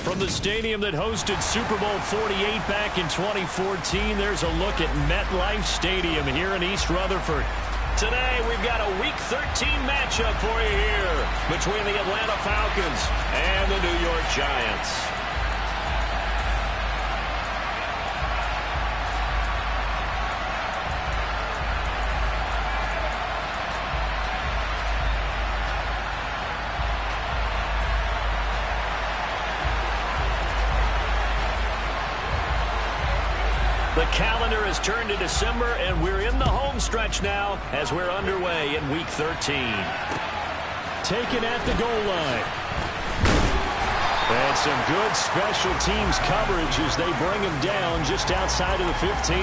From the stadium that hosted Super Bowl 48 back in 2014, there's a look at MetLife Stadium here in East Rutherford. Today, we've got a Week 13 matchup for you here between the Atlanta Falcons and the New York Giants. The calendar has turned to December, and we're in the home stretch now as we're underway in Week 13. Taken at the goal line. And some good special teams coverage as they bring him down just outside of the 15.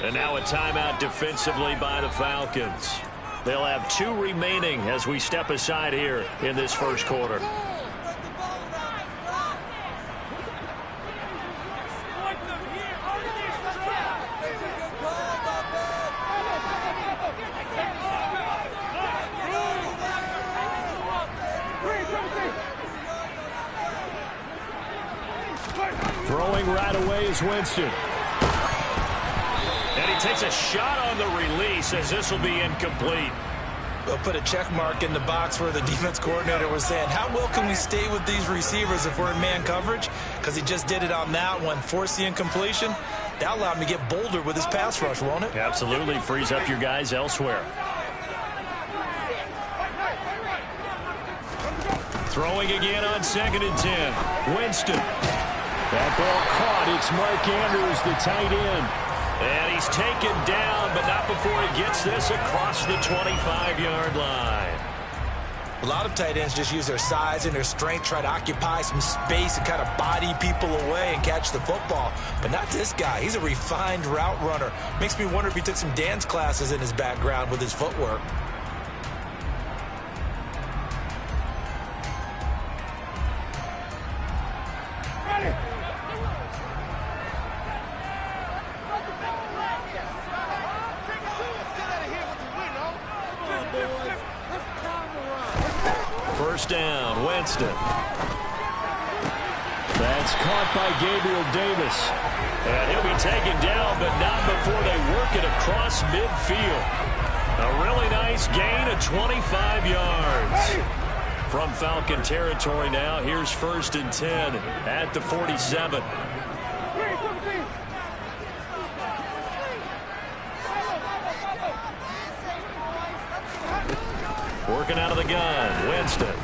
And now a timeout defensively by the Falcons. They'll have 2 remaining as we step aside here in this first quarter. Throwing right away is Winston. And he takes a shot on the release as this will be incomplete. We'll put a check mark in the box where the defense coordinator was saying, how well can we stay with these receivers if we're in man coverage? Because he just did it on that one. Force the incompletion. That allowed him to get bolder with his pass rush, won't it? Absolutely. Frees up your guys elsewhere. Throwing again on 2nd and 10. Winston. That ball caught. It's Mark Andrews, the tight end. And he's taken down, but not before he gets this across the 25-yard line. A lot of tight ends just use their size and their strength, try to occupy some space and kind of body people away and catch the football. But not this guy. He's a refined route runner. Makes me wonder if he took some dance classes in his background with his footwork. First down, Winston. That's caught by Gabriel Davis. And he'll be taken down, but not before they work it across midfield. A really nice gain of 25 yards. From Falcon territory now, here's 1st and 10 at the 47. Working out of the gun, Winston.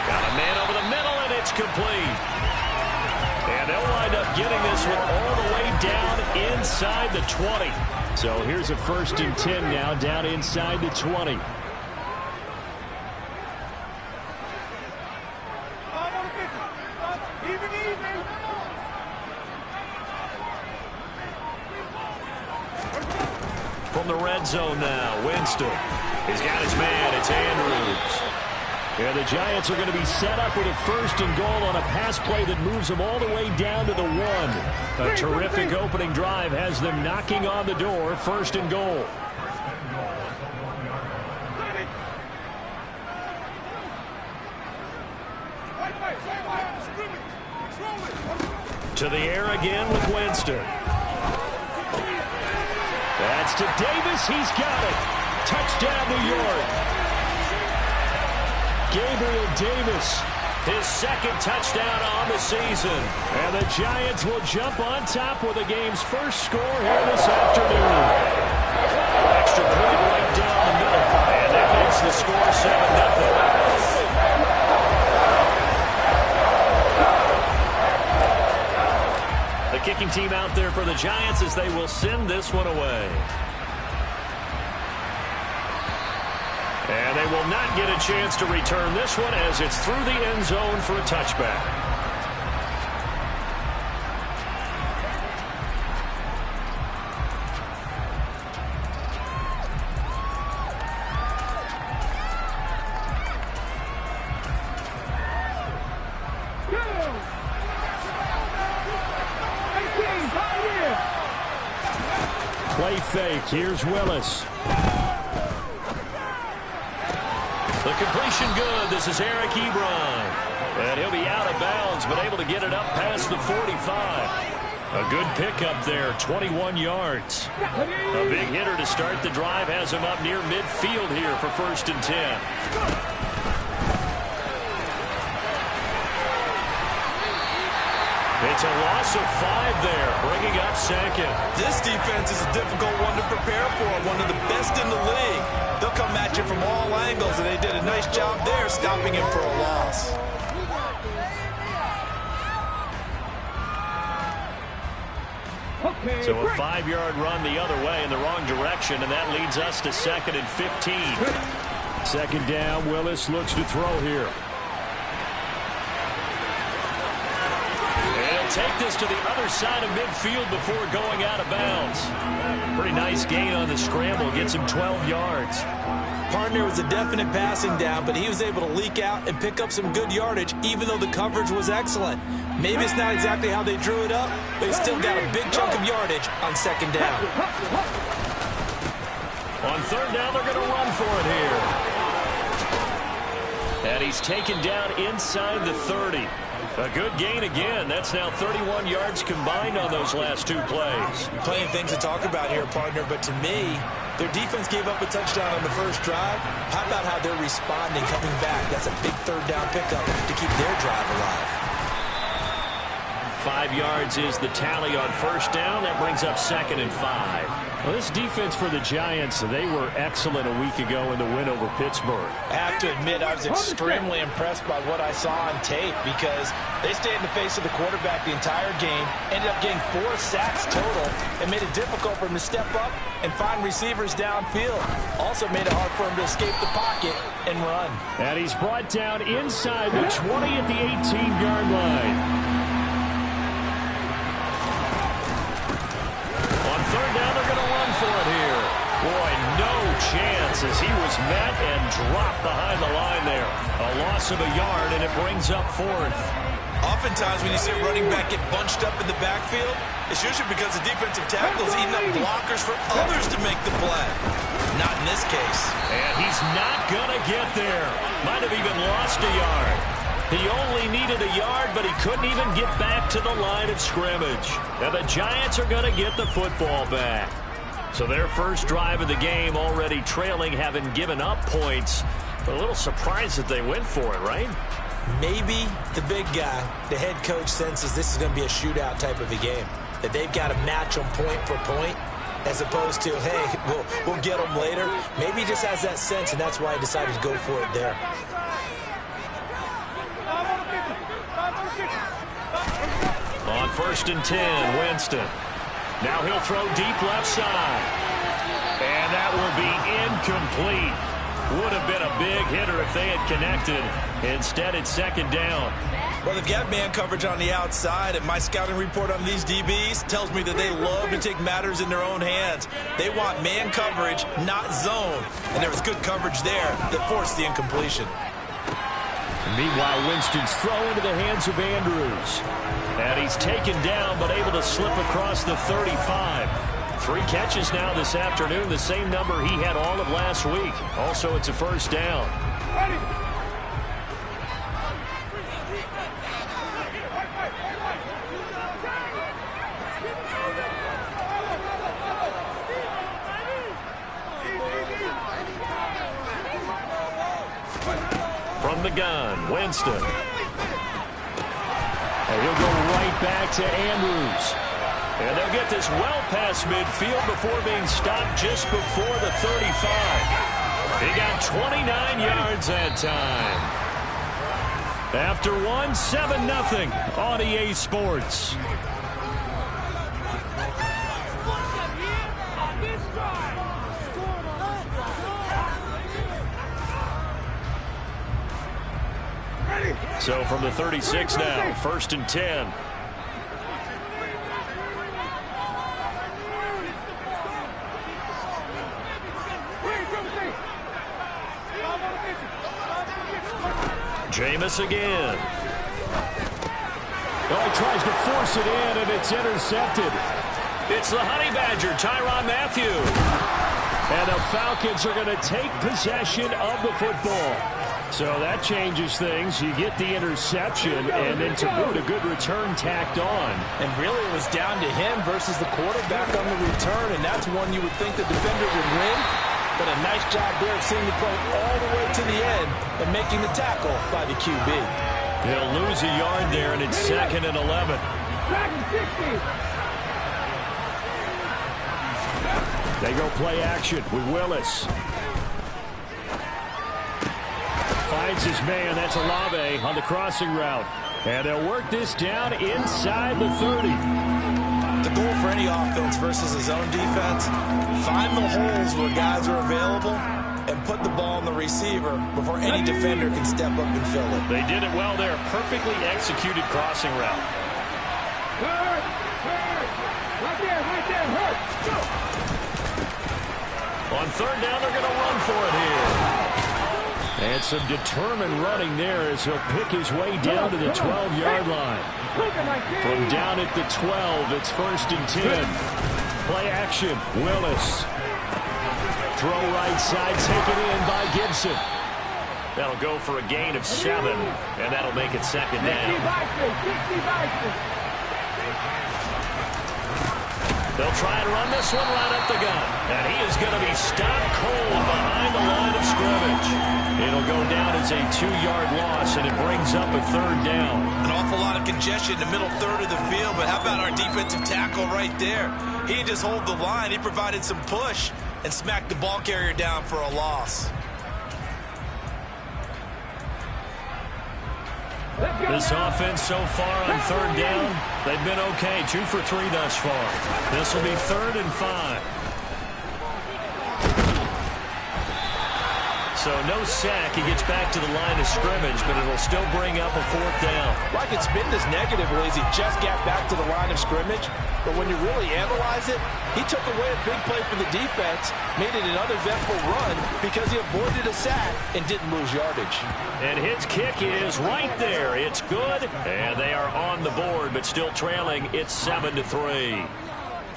Got a man over the middle, and it's complete. And they'll wind up getting this one all the way down inside the 20. So here's a 1st and 10 now, down inside the 20. From the red zone now, Winston. He's got his man. It's Andrews. And the Giants are going to be set up with a 1st and goal on a pass play that moves them all the way down to the 1. A terrific opening drive has them knocking on the door. 1st and goal. To the air again with Winston. That's to Davis. He's got it. Touchdown, New York. Gabriel Davis, his 2nd touchdown on the season. And the Giants will jump on top with the game's first score here this afternoon. Extra point right down the middle. And that makes the score 7-0. The kicking team out there for the Giants as they will send this one away. And they will not get a chance to return this one as it's through the end zone for a touchback. play fake. Here's Willis. The completion good. This is Eric Ebron. And he'll be out of bounds, but able to get it up past the 45. A good pickup there, 21 yards. A big hitter to start the drive has him up near midfield here for 1st and 10. It's a loss of 5 there, bringing up 2nd. This defense is a difficult one to prepare for, one of the best in the league. They'll come at you from all angles, and they did a nice job there stopping him for a loss. So a 5-yard run the other way in the wrong direction, and that leads us to 2nd and 15. 2nd down, Willis looks to throw here. And he'll take this to the other side of midfield before going out of bounds. Pretty nice gain on the scramble, gets him 12 yards. Partner was a definite passing down, but he was able to leak out and pick up some good yardage, even though the coverage was excellent. Maybe it's not exactly how they drew it up, but he still got a big chunk of yardage on 2nd down. On 3rd down, they're going to run for it here. And he's taken down inside the 30. A good gain again. That's now 31 yards combined on those last 2 plays. Plenty of things to talk about here, partner, but to me, their defense gave up a touchdown on the first drive. How about how they're responding, coming back? That's a big 3rd down pickup to keep their drive alive. 5 yards is the tally on 1st down. That brings up 2nd and 5. Well, this defense for the Giants, they were excellent a week ago in the win over Pittsburgh. I have to admit, I was extremely impressed by what I saw on tape because they stayed in the face of the quarterback the entire game, ended up getting 4 sacks total, and made it difficult for him to step up and find receivers downfield. Also made it hard for him to escape the pocket and run. And he's brought down inside the 20 at the 18-yard line. On 3rd down, they're going to run for it here. Boy, no chance as he was met and dropped behind the line there. A loss of a yard, and it brings up 4th. Oftentimes when you see a running back get bunched up in the backfield, it's usually because the defensive tackle is eating up blockers for others to make the play. Not in this case. And he's not going to get there. Might have even lost a yard. He only needed a yard, but he couldn't even get back to the line of scrimmage. Now the Giants are going to get the football back. So their first drive of the game already trailing, having given up points. But a little surprised that they went for it, right? Maybe the big guy, the head coach, senses this is going to be a shootout type of a game. That they've got to match them point for point, as opposed to, hey, we'll get them later. Maybe he just has that sense, and that's why he decided to go for it there. On 1st and 10, Winston. Now he'll throw deep left side. And that will be incomplete. Would have been a big hitter if they had connected. Instead, it's 2nd down. Well, they've got man coverage on the outside, and my scouting report on these DBs tells me that they love to take matters in their own hands. They want man coverage, not zone. And there was good coverage there that forced the incompletion. Meanwhile, Winston's throw into the hands of Andrews. And he's taken down, but able to slip across the 35. 3 catches now this afternoon, the same number he had all of last week. Also, it's a 1st down. From the gun, Winston. And he'll go right back to Andrews. And they'll get this well past midfield before being stopped just before the 35. He got 29 yards that time. After one, 7-0 on EA Sports. So from the 36 now, 1st and 10. Jameis again. Oh, he tries to force it in, and it's intercepted. It's the Honey Badger, Tyrann Mathieu. And the Falcons are going to take possession of the football. So that changes things. You get the interception, and then to boot, a good return tacked on. And really, it was down to him versus the quarterback on the return, and that's one you would think the defender would win. But a nice job there of seeing the play all the way to the end and making the tackle by the QB. He'll lose a yard there, and it's 2nd and 11. They go play action with Willis. Finds his man. That's Olave on the crossing route. And they'll work this down inside the 30. The goal for any offense versus his own defense, find the holes where guys are available and put the ball on the receiver before any defender can step up and fill it. They did it well there. Perfectly executed crossing route. Hurt. Right there. Hurt. Go. On 3rd down, they're going to run for it here. And some determined running there as he'll pick his way down to the 12-yard line. From down at the 12, it's 1st and 10. Play action, Willis. Throw right side, taken in by Gibson. That'll go for a gain of 7, and that'll make it 2nd down. They'll try and run this one right up the gut. And he is going to be stopped cold behind the line of scrimmage. It'll go down as a 2-yard loss, and it brings up a 3rd down. An awful lot of congestion in the middle third of the field, but how about our defensive tackle right there? He didn't just hold the line. He provided some push and smacked the ball carrier down for a loss. This offense so far on 3rd down, they've been okay. 2 for 3 thus far. This will be 3rd and 5. So no sack. He gets back to the line of scrimmage, but it'll still bring up a 4th down. Like it's been this negatively as he just got back to the line of scrimmage. But when you really analyze it, he took away a big play for the defense, made it an uneventful run because he avoided a sack and didn't lose yardage. And his kick is right there. It's good. And they are on the board, but still trailing. It's 7-3.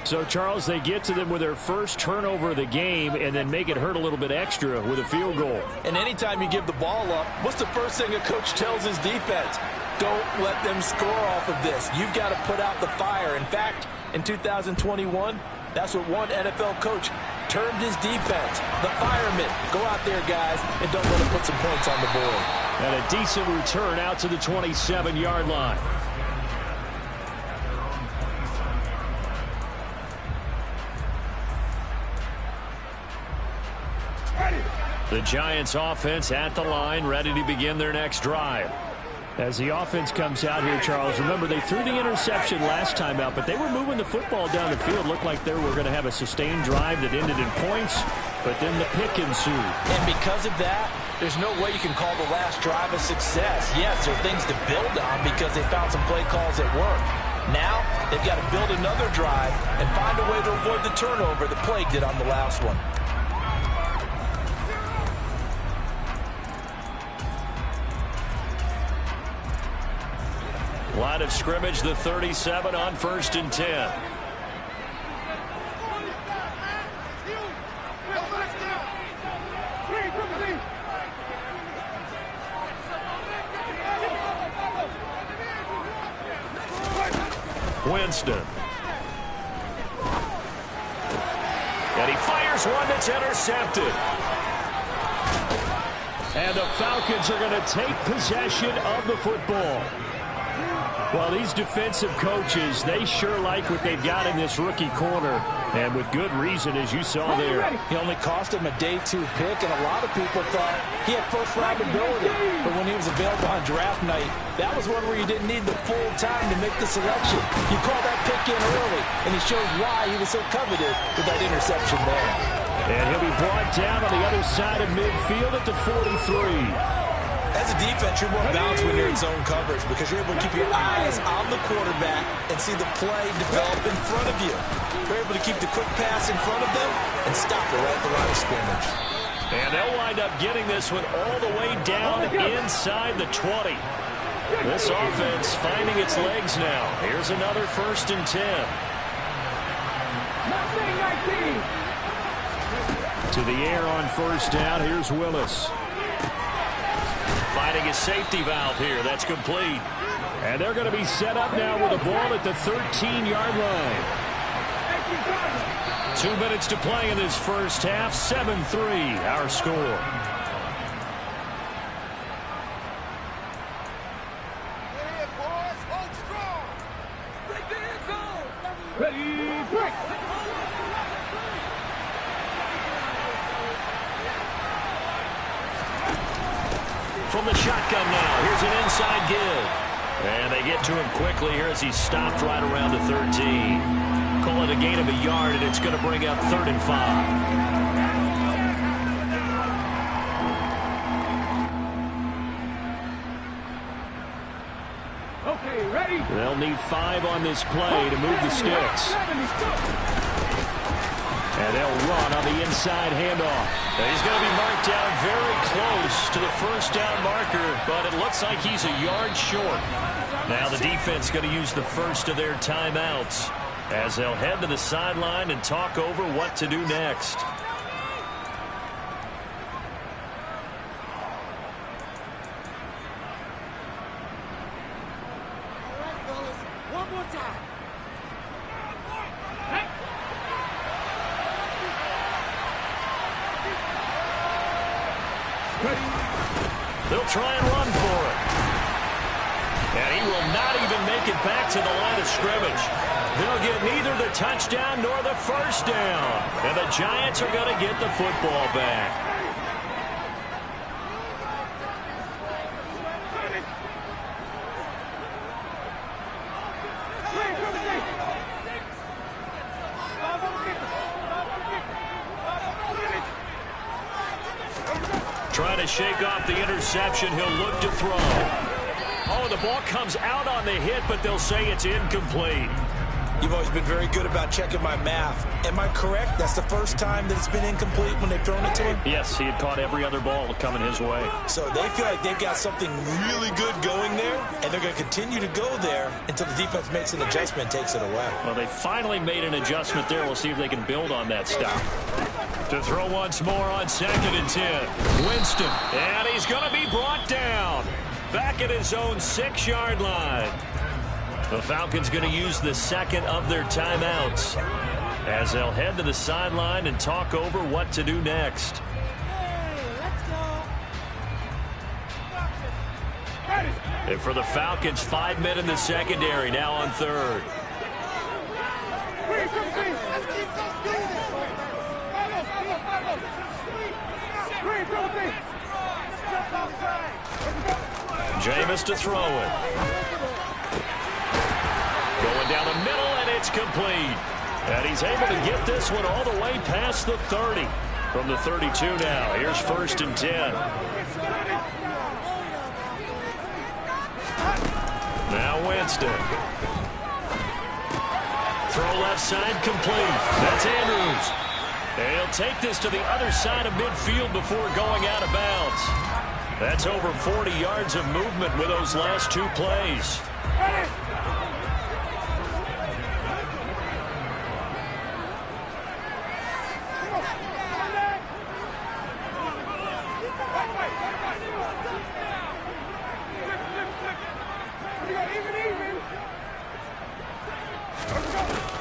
So, Charles, they get to them with their first turnover of the game and then make it hurt a little bit extra with a field goal. And anytime you give the ball up, what's the first thing a coach tells his defense? Don't let them score off of this. You've got to put out the fire. In fact, in 2021, that's what one NFL coach termed his defense. The firemen. Go out there, guys, and don't let them put some points on the board. And a decent return out to the 27-yard line. The Giants offense at the line, ready to begin their next drive. As the offense comes out here, Charles, remember they threw the interception last time out, but they were moving the football down the field. Looked like they were going to have a sustained drive that ended in points, but then the pick ensued. And because of that, there's no way you can call the last drive a success. Yes, there are things to build on because they found some play calls that work. Now, they've got to build another drive and find a way to avoid the turnover that plagued it on the last one. Line of scrimmage, the 37 on 1st and 10. Winston. And he fires one that's intercepted. And the Falcons are going to take possession of the football. Well, these defensive coaches, they sure like what they've got in this rookie corner, and with good reason, as you saw there. He only cost him a day 2 pick, and a lot of people thought he had first-round ability. But when he was available on draft night, that was one where you didn't need the full time to make the selection. You call that pick in early, and he shows why he was so coveted with that interception there. And he'll be brought down on the other side of midfield at the 43. As a defense, you're more balanced when you're in zone coverage because you're able to keep your eyes on the quarterback and see the play develop in front of you. You're able to keep the quick pass in front of them and stop it right at the line of scrimmage. And they'll wind up getting this one all the way down inside the 20. This offense finding its legs now. Here's another 1st and 10. To the air on first down. Here's Willis. Finding a safety valve here. That's complete. And they're going to be set up now with a ball at the 13-yard line. 2 minutes to play in this first half. 7-3 our score. From the shotgun now. Here's an inside give. And they get to him quickly here as he's stopped right around the 13. Call it a gain of a yard, and it's going to bring up 3rd and 5. Okay, ready? They'll need 5 on this play to move the sticks. And they'll run on the inside handoff. And he's going to be marked down very close to the first down marker, but it looks like he's a yard short. Now the defense going to use the first of their timeouts as they'll head to the sideline and talk over what to do next. One more time. They'll try and run for it. And he will not even make it back to the line of scrimmage. They'll get neither the touchdown nor the first down. And the Giants are going to get the football back. Trying to shake off the interception. He'll look to throw. Oh, the ball comes out on the hit, but they'll say it's incomplete. You've always been very good about checking my math. Am I correct? That's the first time that it's been incomplete when they've thrown it to him? Yes, he had caught every other ball coming his way. So they feel like they've got something really good going there, and they're going to continue to go there until the defense makes an adjustment and takes it away. Well, they finally made an adjustment there. We'll see if they can build on that stop. To throw once more on 2nd and 10. Winston, and he's going to be brought down. Back at his own 6-yard line. The Falcons going to use the second of their timeouts as they'll head to the sideline and talk over what to do next. And for the Falcons, 5 men in the secondary now on 3rd. Jameis to throw it. Going down the middle, and it's complete. And he's able to get this one all the way past the 30. From the 32 now, here's 1st and 10. Now Winston. Throw left side complete. That's Andrews. And he'll take this to the other side of midfield before going out of bounds. That's over 40 yards of movement with those last 2 plays.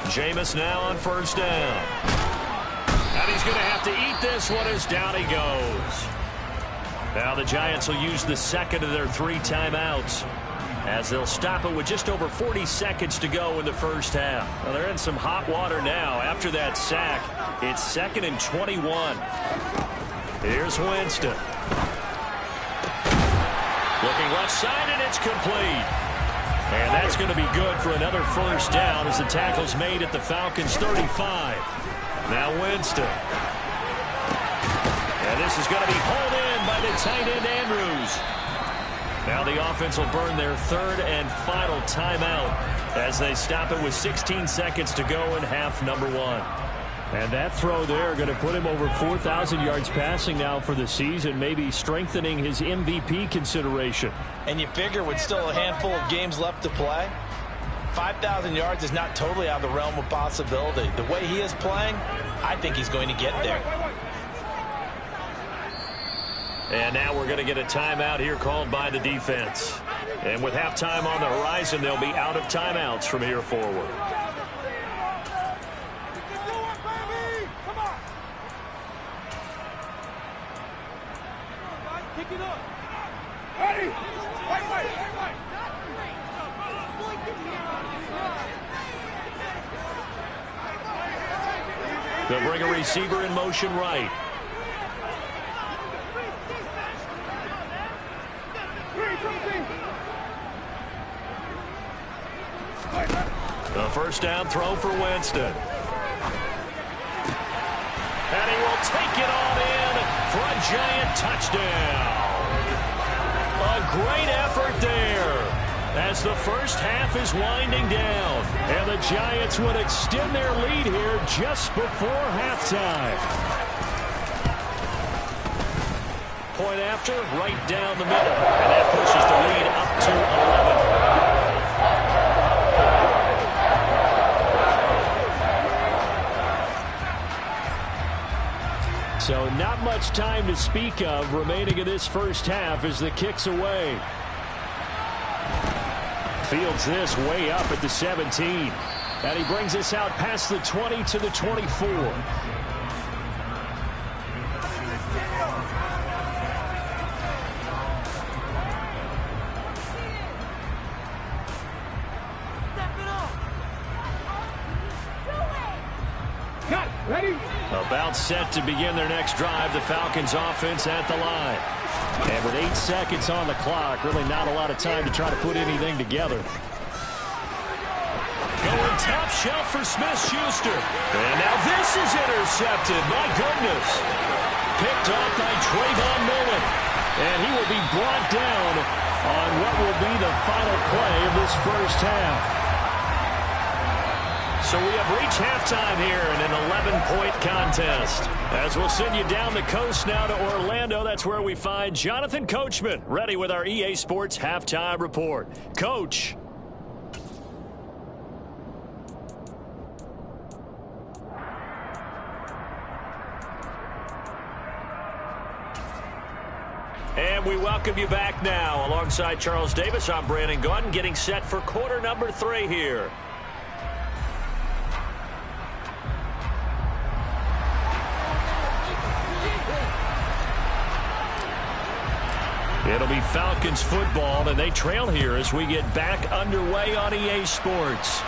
Jameis now on 1st down. And he's going to have to eat this one as down he goes. Now the Giants will use the second of their 3 timeouts as they'll stop it with just over 40 seconds to go in the first half. Well, they're in some hot water now after that sack. It's 2nd and 21. Here's Winston. Looking left side, and it's complete. And that's going to be good for another first down as the tackle's made at the Falcons' 35. Now Winston. And this is going to be hauled in by the tight end Andrews. Now the offense will burn their 3rd and final timeout as they stop it with 16 seconds to go in half number 1. And that throw there going to put him over 4,000 yards passing now for the season, maybe strengthening his MVP consideration. And you figure with still a handful of games left to play, 5,000 yards is not totally out of the realm of possibility. The way he is playing, I think he's going to get there. And now we're going to get a timeout here called by the defense. And with halftime on the horizon, they'll be out of timeouts from here forward. They'll bring a receiver in motion right. The first down throw for Winston. And he will take it on in for a giant touchdown. A great effort there as the first half is winding down. And the Giants would extend their lead here just before halftime. Point after, right down the middle. And that pushes the lead up to 11. So not much time to speak of remaining in this first half as the kick's away. Fields this way up at the 17. And he brings us out past the 20 to the 24. About set to begin their next drive, the Falcons offense at the line. And with 8 seconds on the clock, really not a lot of time to try to put anything together. Going top shelf for Smith-Schuster. And now this is intercepted. My goodness. Picked off by Trayvon Mullen. And he will be brought down on what will be the final play of this first half. So we have reached halftime here in an 11-point contest. As we'll send you down the coast now to Orlando, that's where we find Jonathan Coachman, ready with our EA Sports Halftime Report. Coach. And we welcome you back now. Alongside Charles Davis, I'm Brandon Gaudin, getting set for quarter number 3 here. It'll be Falcons football, and they trail here as we get back underway on EA Sports.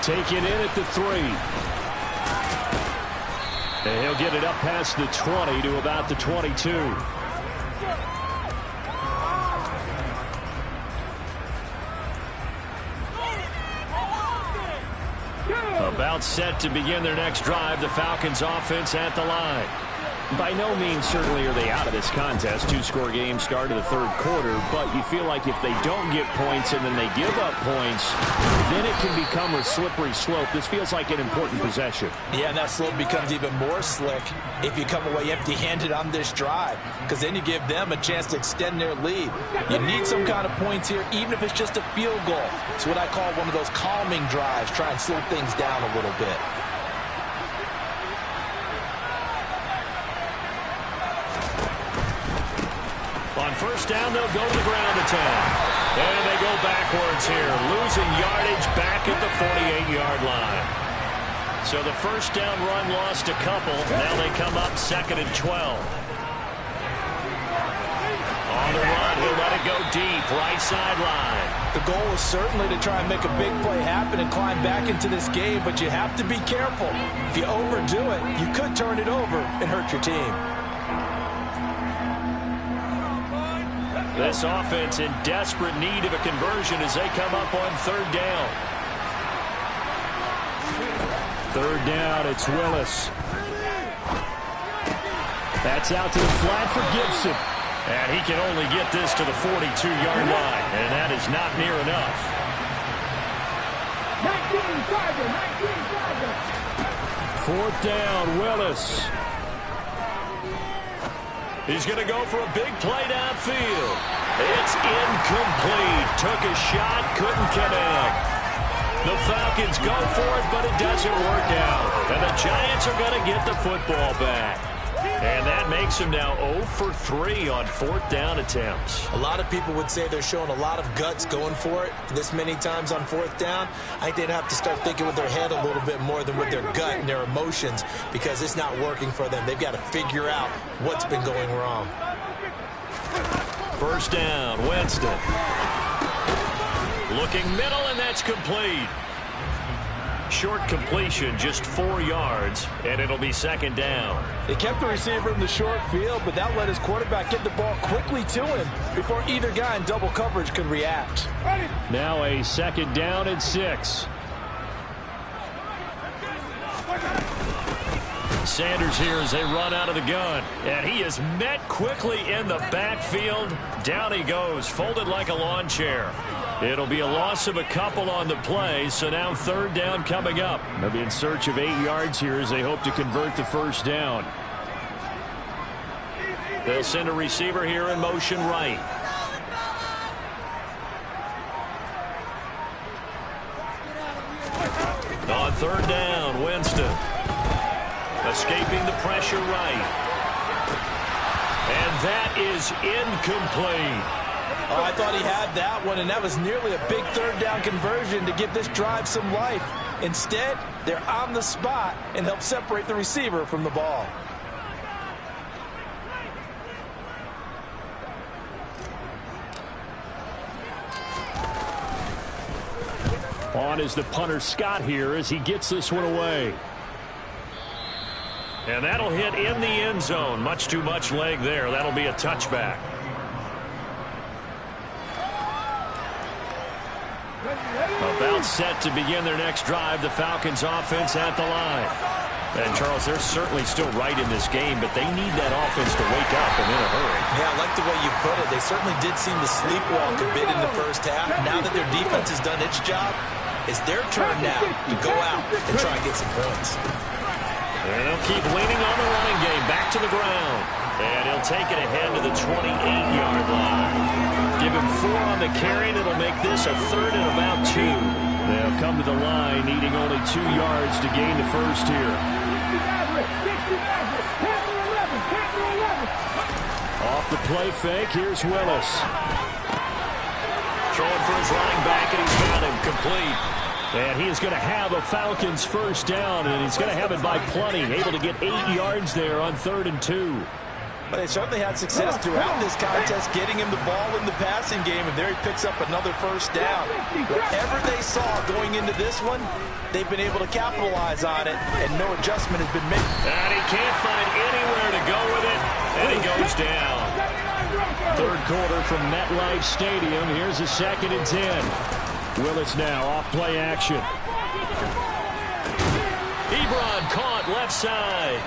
Take it in at the 3. And he'll get it up past the 20 to about the 22. About set to begin their next drive, the Falcons offense at the line. By no means certainly are they out of this contest. 2-score game start of the third quarter, but you feel like if they don't get points and then they give up points, then it can become a slippery slope. This feels like an important possession. Yeah, and that slope becomes even more slick if you come away empty-handed on this drive, because then you give them a chance to extend their lead. You need some kind of points here, even if it's just a field goal. It's what I call one of those calming drives, try and slow things down a little bit. On first down, they'll go to the ground attack. And they go backwards here, losing yardage back at the 48-yard line. So the first down run lost a couple. Now they come up 2nd and 12. On the run, he'll let it go deep, right sideline. The goal is certainly to try and make a big play happen and climb back into this game, but you have to be careful. If you overdo it, you could turn it over and hurt your team. This offense in desperate need of a conversion as they come up on 3rd down. 3rd down, it's Willis. That's out to the flat for Gibson. And he can only get this to the 42-yard line, and that is not near enough. 4th down, Willis. He's going to go for a big play downfield. It's incomplete. Took a shot, couldn't connect. The Falcons go for it, but it doesn't work out. And the Giants are going to get the football back. And that makes them now 0 for 3 on 4th down attempts. A lot of people would say they're showing a lot of guts going for it this many times on 4th down. I think they'd have to start thinking with their head a little bit more than with their gut and their emotions, because it's not working for them. They've got to figure out what's been going wrong. 1st down, Winston. Looking middle, and that's complete. Short completion, just 4 yards, and it'll be 2nd down. They kept the receiver in the short field, but that let his quarterback get the ball quickly to him before either guy in double coverage could react. Now a 2nd down and 6. Sanders here as they run out of the gun. And he is met quickly in the backfield. Down he goes, folded like a lawn chair. It'll be a loss of a couple on the play, so now 3rd down coming up. They'll be in search of 8 yards here as they hope to convert the 1st down. They'll send a receiver here in motion right. On 3rd down, Winston. Escaping the pressure right. And that is incomplete. Oh, I thought he had that one, and that was nearly a big 3rd down conversion to give this drive some life. Instead, they're on the spot and help separate the receiver from the ball. On is the punter Scott here as he gets this one away. And that'll hit in the end zone. Much too much leg there. That'll be a touchback. About set to begin their next drive. The Falcons offense at the line. And Charles, they're certainly still right in this game, but they need that offense to wake up and in a hurry. Yeah, I like the way you put it. They certainly did seem to sleepwalk a bit in the 1st half. Now that their defense has done its job, it's their turn now to go out and try and get some points. And they'll keep leaning on the running game. Back to the ground. And he'll take it ahead to the 28-yard line. Give him 4 on the carry, and it'll make this a 3rd and about 2. They'll come to the line, needing only 2 yards to gain the 1st here. Off the play fake, here's Willis. Throwing for his running back, and he's got him complete. And he is going to have a Falcons 1st down, and he's going to have it by plenty. Able to get 8 yards there on 3rd and 2. But they certainly had success throughout this contest, getting him the ball in the passing game, and there he picks up another 1st down. Whatever they saw going into this one, they've been able to capitalize on it, and no adjustment has been made. And he can't find anywhere to go with it, and he goes down. 3rd quarter from MetLife Stadium. Here's a 2nd and 10. Willis now off play action. Ebron caught left side.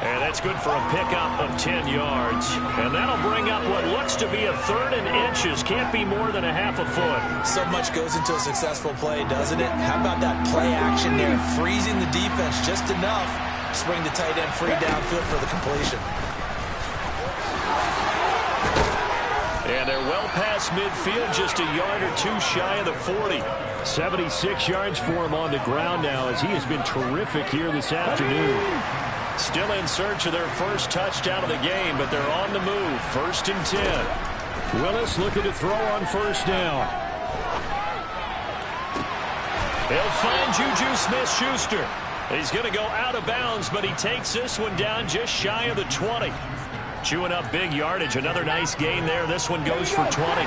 And that's good for a pickup of 10 yards. And that'll bring up what looks to be a 3rd and inches. Can't be more than a half a foot. So much goes into a successful play, doesn't it? How about that play action there? Freezing the defense just enough to bring the tight end free downfield for the completion. And they're well past midfield, just a yard or 2 shy of the 40. 76 yards for him on the ground now as he has been terrific here this afternoon. Still in search of their 1st touchdown of the game, but they're on the move. 1st and 10. Willis looking to throw on 1st down. They'll find Juju Smith-Schuster. He's going to go out of bounds, but he takes this one down just shy of the 20. Chewing up big yardage. Another nice gain there. This one goes for 20.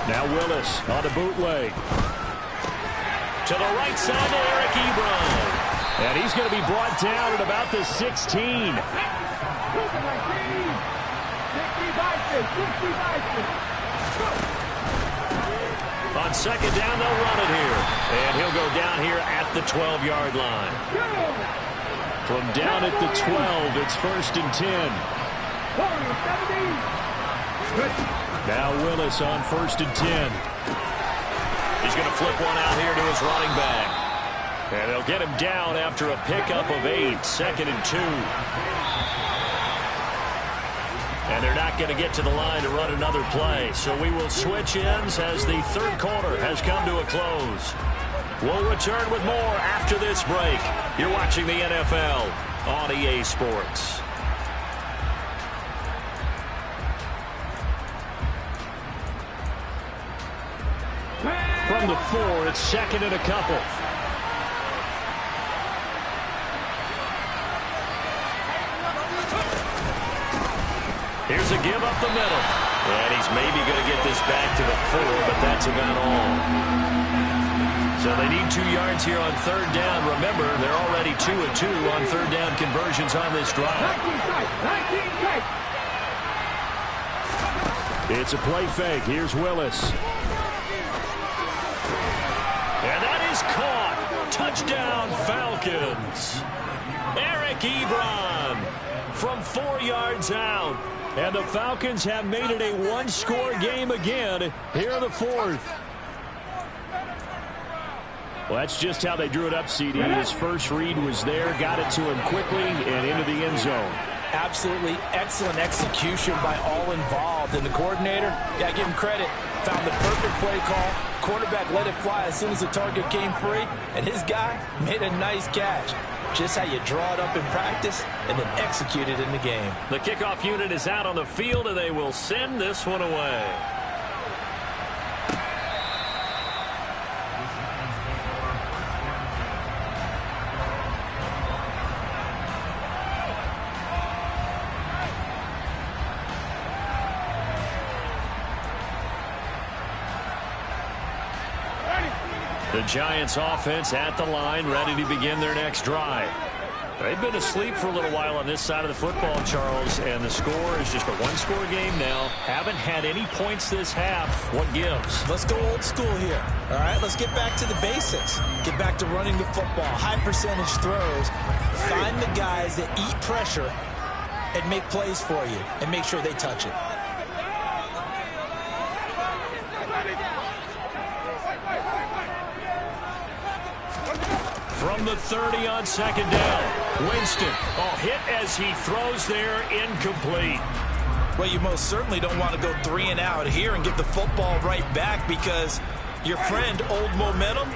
Now Willis on a bootleg. To the right side to Eric Ebron. And he's going to be brought down at about the 16. On 2nd down, they'll run it here. And he'll go down here at the 12-yard line. From down at the 12, it's 1st and 10. Now Willis on 1st and 10. He's going to flip one out here to his running back. And they'll get him down after a pickup of 8, 2nd and 2. And they're not going to get to the line to run another play. So we will switch ends as the third quarter has come to a close. We'll return with more after this break. You're watching the NFL on EA Sports. From the 4, it's 2nd and a couple. Here's a give up the middle. And he's maybe going to get this back to the 4, but that's about all. So they need 2 yards here on 3rd down. Remember, they're already 2 of 2 on 3rd down conversions on this drive. It's a play fake. Here's Willis. And that is caught. Touchdown, Falcons. Eric Ebron from 4 yards out. And the Falcons have made it a one-score game again here in the 4th. Well, that's just how they drew it up, CD. His first read was there, got it to him quickly, and into the end zone. Absolutely excellent execution by all involved. And the coordinator, got to give him credit, found the perfect play call. Quarterback let it fly as soon as the target came free, and his guy made a nice catch. Just how you draw it up in practice and then execute it in the game. The kickoff unit is out on the field, and they will send this one away. The Giants offense at the line, ready to begin their next drive. They've been asleep for a little while on this side of the football, Charles, and the score is just a one-score game now. Haven't had any points this half. What gives? Let's go old school here. All right, let's get back to the basics. Get back to running the football, high percentage throws. Find the guys that eat pressure and make plays for you and make sure they touch it. From the 30 on 2nd down. Winston, hit as he throws there, incomplete. Well, you most certainly don't want to go 3 and out here and get the football right back, because your friend, Old Momentum,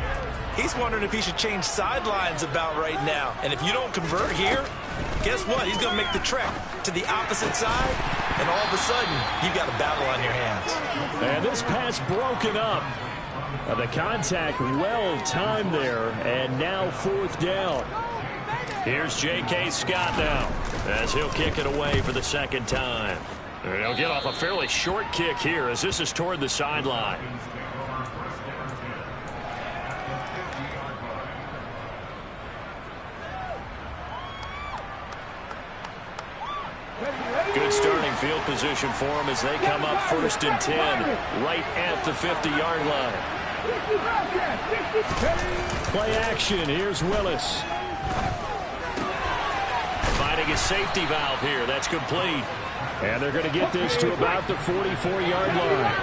he's wondering if he should change sidelines about right now. And if you don't convert here, guess what? He's going to make the trek to the opposite side, and all of a sudden, you've got a battle on your hands. And this pass broken up. The contact well timed there, and now 4th down. Here's J.K. Scott now as he'll kick it away for the 2nd time. And he'll get off a fairly short kick here as this is toward the sideline. Good starting field position for them as they come up 1st and 10 right at the 50-yard line. Play action. Here's Willis. Finding a safety valve here. That's complete. And they're going to get this to about the 44-yard line.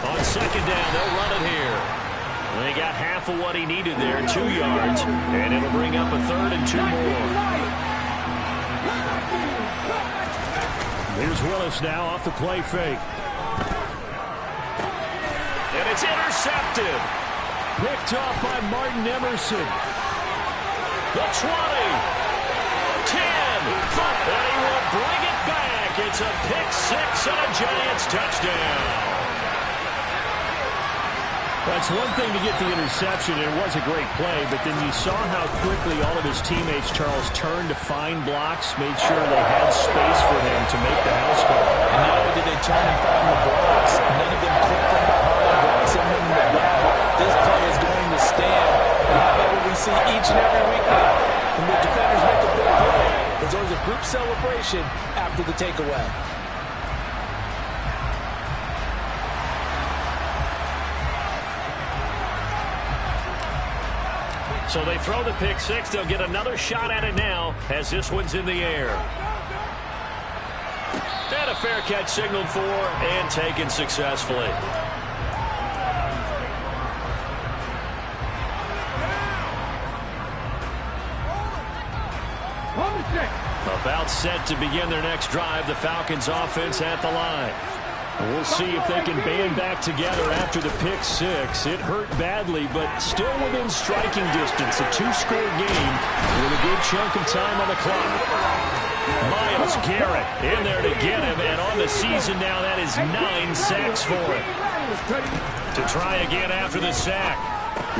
On 2nd down, they'll run it here. They got half of what he needed there, 2 yards. And it'll bring up a 3rd and 2 more. Here's Willis now off the play fake. And it's intercepted. Picked off by Martin Emerson. The 20. 10. 5. And he will bring it back. It's a pick 6 and a Giants touchdown. That's one thing to get the interception. It was a great play, but then you saw how quickly all of his teammates, Charles, turned to find blocks, made sure they had space for him to make the house call. And not only did they turn and find the blocks, none of them clipped from behind, brought someone in the back. This play is going to stand. And how about what we see each and every week now? When the defenders make a big play, there's always a group celebration after the takeaway. So they throw the pick 6. They'll get another shot at it now as this one's in the air. And a fair catch signaled for and taken successfully. About set to begin their next drive, the Falcons offense at the line. We'll see if they can band back together after the pick six. It hurt badly, but still within striking distance. A two-score game with a good chunk of time on the clock. Myles Garrett in there to get him, and on the season now, that is 9 sacks for him. To try again after the sack.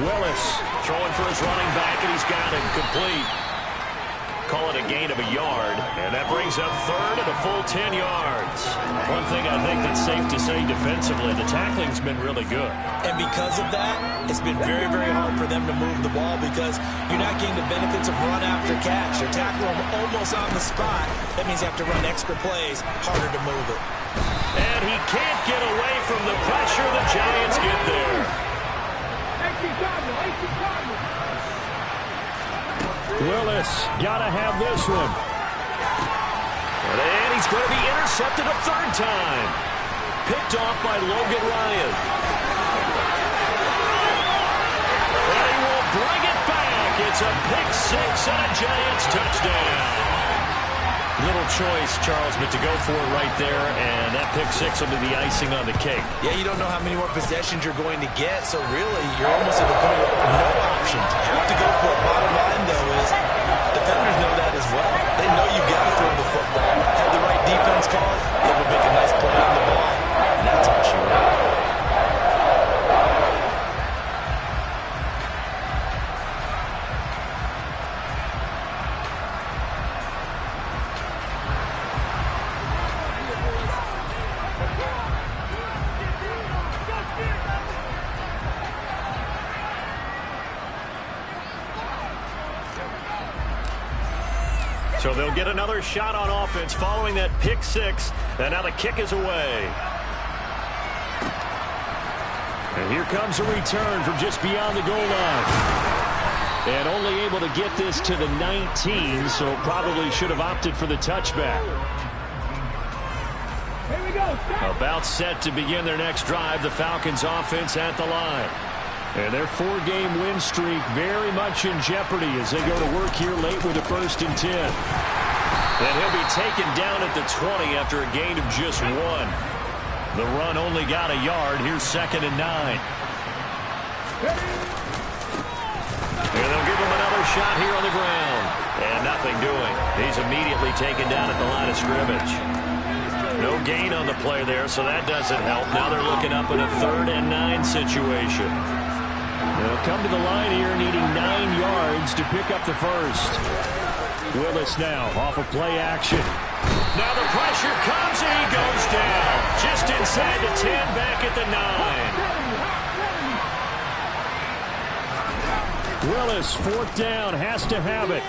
Willis throwing for his running back, and he's got him complete. Call it a gain of a yard, and that brings up third and a full 10 yards. One thing I think that's safe to say defensively, the tackling's been really good. And because of that, it's been very, very hard for them to move the ball because you're not getting the benefits of run after catch. You're tackling them almost on the spot. That means you have to run extra plays, harder to move it. And he can't get away from the pressure. The Giants get there. Willis got to have this one. And he's going to be intercepted a third time. Picked off by Logan Ryan. And he will bring it back. It's a pick six and a Giants touchdown. Little choice, Charles, but to go for it right there, and that pick six will be the icing on the cake. Yeah, you don't know how many more possessions you're going to get, so really you're almost at the point of no options. You have to go for it. Bottom line, though, is defenders know that as well. They know you've got to throw the football. Have the right defense call, able to make a nice play on the ball, and that's all she wrote. So they'll get another shot on offense following that pick six. And now the kick is away. And here comes a return from just beyond the goal line. And only able to get this to the 19, so probably should have opted for the touchback. Here we go. About set to begin their next drive, the Falcons offense at the line. And their 4-game win streak very much in jeopardy as they go to work here late with a 1st and 10. And he'll be taken down at the 20 after a gain of just 1. The run only got a yard. Here's 2nd and 9. And they'll give him another shot here on the ground. And nothing doing. He's immediately taken down at the line of scrimmage. No gain on the play there, so that doesn't help. Now they're looking up in a 3rd and 9 situation. They'll come to the line here needing 9 yards to pick up the first. Willis now off of play action. Now the pressure comes and he goes down. Just inside the 10, back at the 9. Willis, 4th down, has to have it.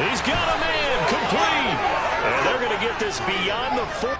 He's got a man, complete. And they're going to get this beyond the 4.